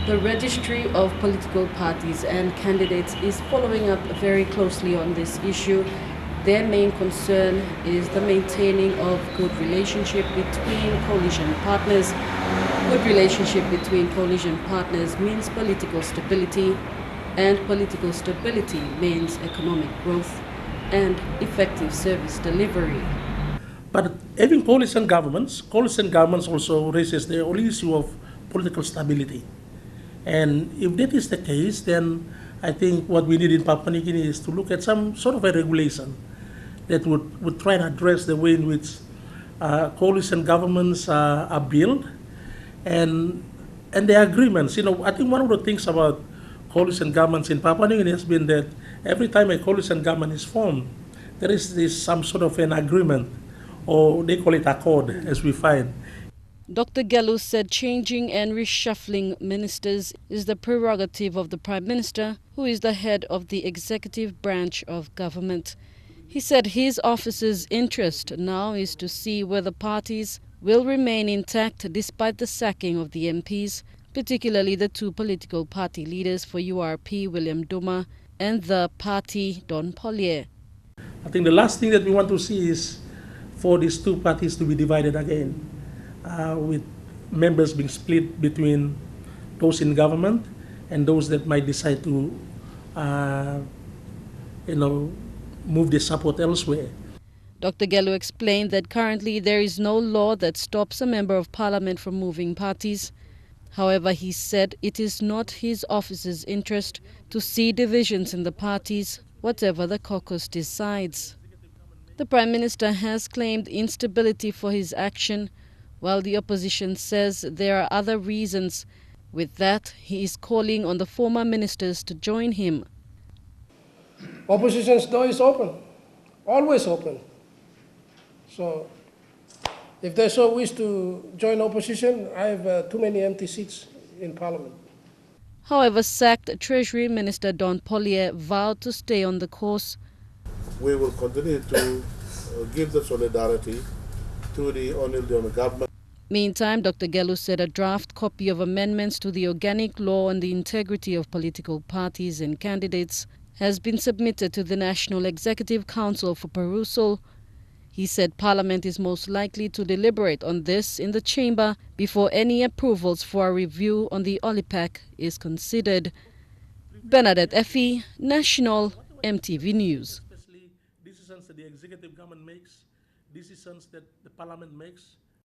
The Registry of Political Parties and Candidates is following up very closely on this issue. Their main concern is the maintaining of good relationship between coalition partners. Good relationship between coalition partners means political stability, and political stability means economic growth and effective service delivery. But having coalition governments also raises the whole issue of political stability. And if that is the case, then I think what we need in Papua New Guinea is to look at some sort of a regulation that would try and address the way in which coalition governments are built and their agreements. I think one of the things about coalition governments in Papua New Guinea has been that every time a coalition government is formed, there is some sort of an agreement, or they call it accord, as we find. Dr. Gelu said changing and reshuffling ministers is the prerogative of the Prime Minister, who is the head of the executive branch of government. He said his office's interest now is to see whether parties will remain intact despite the sacking of the MPs, particularly the two political party leaders for URP, William Duma, and the party, Don Pollier. I think the last thing that we want to see is for these two parties to be divided again, with members being split between those in government and those that might decide to, move their support elsewhere. Dr. Gelu explained that currently there is no law that stops a member of parliament from moving parties. However, he said it is not his office's interest to see divisions in the parties, whatever the caucus decides. The Prime Minister has claimed instability for his action, while the opposition says there are other reasons. With that, he is calling on the former ministers to join him. Opposition's door is open, always open. So if they so wish to join opposition, I have too many empty seats in Parliament. However, sacked Treasury Minister Don Pollier vowed to stay on the course. We will continue to give the solidarity to the O'Neill Dioma government. Meantime, Dr. Gelu said a draft copy of amendments to the Organic Law on the Integrity of Political Parties and Candidates has been submitted to the National Executive Council for perusal. He said Parliament is most likely to deliberate on this in the chamber before any approvals for a review on the OLIPAC is considered. Bernadette Effie, National MTV News. Especially decisions that the executive government makes, decisions that the Parliament makes,